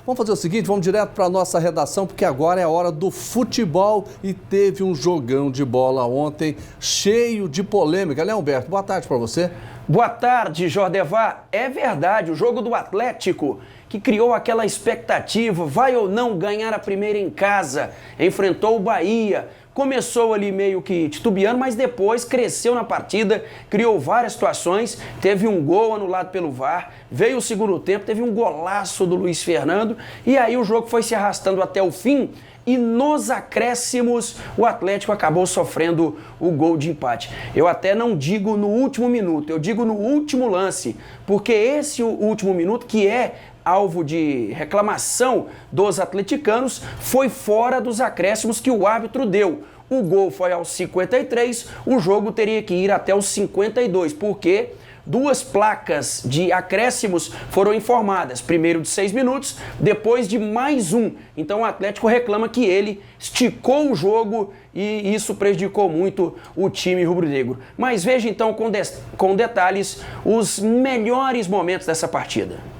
Vamos fazer o seguinte, vamos direto para a nossa redação, porque agora é a hora do futebol e teve um jogão de bola ontem, cheio de polêmica, né, Humberto? Boa tarde para você. Boa tarde, Jordevar. É verdade, o jogo do Atlético, que criou aquela expectativa, vai ou não ganhar a primeira em casa, enfrentou o Bahia. Começou ali meio que titubeando, mas depois cresceu na partida, criou várias situações, teve um gol anulado pelo VAR, veio o segundo tempo, teve um golaço do Luiz Fernando, e aí o jogo foi se arrastando até o fim, e nos acréscimos o Atlético acabou sofrendo o gol de empate. Eu até não digo no último minuto, eu digo no último lance, porque esse último minuto que é alvo de reclamação dos atleticanos, foi fora dos acréscimos que o árbitro deu. O gol foi aos 53, o jogo teria que ir até os 52, porque duas placas de acréscimos foram informadas, primeiro de 6 minutos, depois de mais um. Então o Atlético reclama que ele esticou o jogo e isso prejudicou muito o time rubro-negro. Mas veja então com detalhes os melhores momentos dessa partida.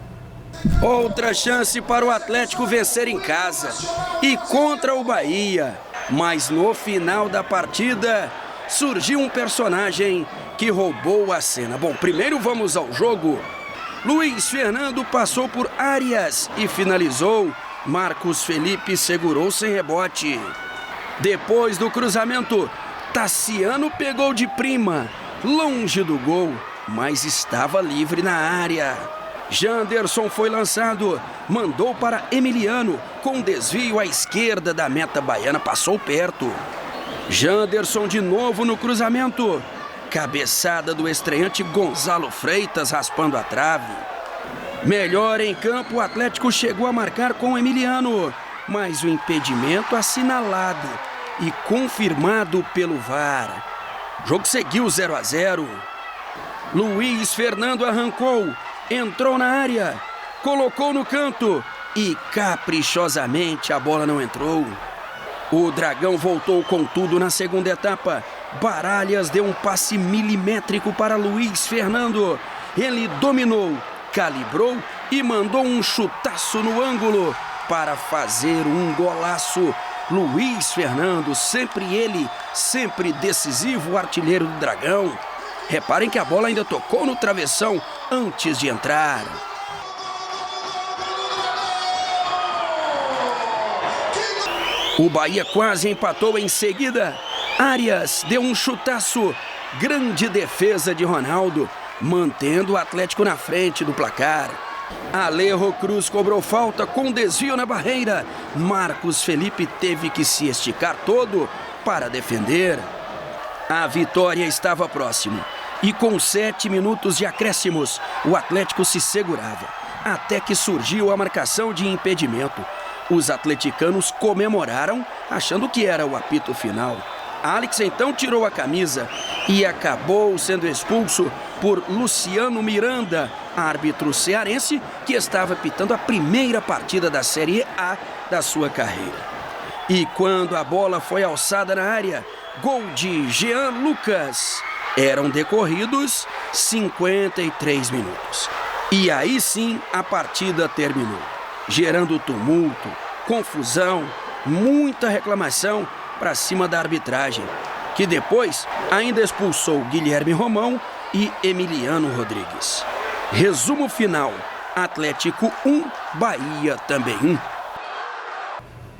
Outra chance para o Atlético vencer em casa e contra o Bahia. Mas no final da partida surgiu um personagem que roubou a cena. Bom, primeiro vamos ao jogo. Luiz Fernando passou por Arias e finalizou. Marcos Felipe segurou sem rebote. Depois do cruzamento, Tassiano pegou de prima, longe do gol, mas estava livre na área. Janderson foi lançado, mandou para Emiliano, com desvio à esquerda da meta baiana, passou perto. Janderson de novo no cruzamento, cabeçada do estreante Gonzalo Freitas raspando a trave. Melhor em campo, o Atlético chegou a marcar com Emiliano, mas o impedimento assinalado e confirmado pelo VAR. O jogo seguiu 0-0. Luiz Fernando arrancou, entrou na área, colocou no canto e caprichosamente a bola não entrou. O Dragão voltou com tudo na segunda etapa. Baralhas deu um passe milimétrico para Luiz Fernando. Ele dominou, calibrou e mandou um chutaço no ângulo para fazer um golaço. Luiz Fernando, sempre ele, sempre decisivo, o artilheiro do Dragão. Reparem que a bola ainda tocou no travessão antes de entrar. O Bahia quase empatou em seguida. Arias deu um chutaço. Grande defesa de Ronaldo, mantendo o Atlético na frente do placar. Alejo Cruz cobrou falta com desvio na barreira. Marcos Felipe teve que se esticar todo para defender. A vitória estava próxima. E com 7 minutos de acréscimos, o Atlético se segurava, até que surgiu a marcação de impedimento. Os atleticanos comemoraram, achando que era o apito final. Alex então tirou a camisa e acabou sendo expulso por Luciano Miranda, árbitro cearense que estava apitando a primeira partida da Série A da sua carreira. E quando a bola foi alçada na área, gol de Jean Lucas. Eram decorridos 53 minutos. E aí sim a partida terminou, gerando tumulto, confusão, muita reclamação para cima da arbitragem, que depois ainda expulsou Guilherme Romão e Emiliano Rodrigues. Resumo final: Atlético 1, Bahia também 1.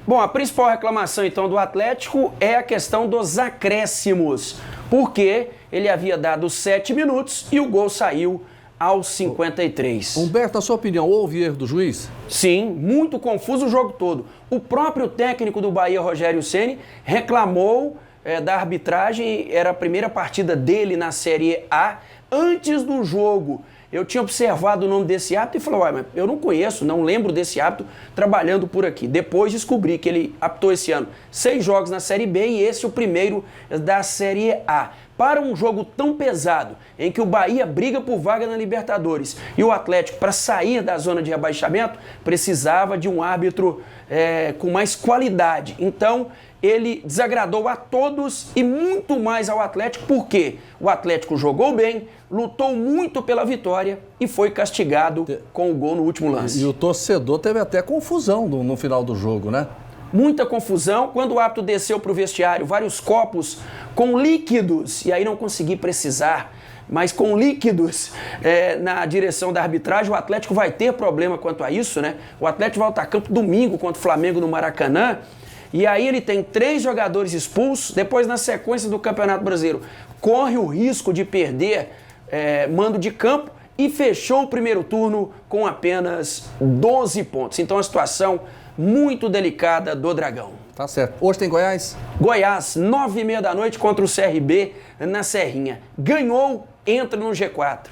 Bom, a principal reclamação então do Atlético é a questão dos acréscimos, porque ele havia dado 7 minutos e o gol saiu aos 53. Humberto, a sua opinião, houve erro do juiz? Sim, muito confuso o jogo todo. O próprio técnico do Bahia, Rogério Ceni, reclamou da arbitragem, era a primeira partida dele na Série A. Antes do jogo, eu tinha observado o nome desse árbitro e falei, ué, mas eu não conheço, não lembro desse árbitro trabalhando por aqui. Depois descobri que ele apitou esse ano 6 jogos na Série B e esse é o primeiro da Série A. para um jogo tão pesado, em que o Bahia briga por vaga na Libertadores e o Atlético, para sair da zona de rebaixamento, precisava de um árbitro com mais qualidade. Então, ele desagradou a todos e muito mais ao Atlético, porque o Atlético jogou bem, lutou muito pela vitória e foi castigado com o gol no último lance. E o torcedor teve até confusão no final do jogo, né? Muita confusão. Quando o árbitro desceu para o vestiário, vários copos com líquidos, e aí não consegui precisar, mas com líquidos na direção da arbitragem. O Atlético vai ter problema quanto a isso, né? O Atlético vai ao campo domingo contra o Flamengo no Maracanã, e aí ele tem 3 jogadores expulsos. Depois, na sequência do Campeonato Brasileiro, corre o risco de perder mando de campo, e fechou o primeiro turno com apenas 12 pontos. Então, a situação muito delicada do Dragão. Tá certo. Hoje tem Goiás? Goiás, 9h30 da noite contra o CRB na Serrinha. Ganhou, entra no G4.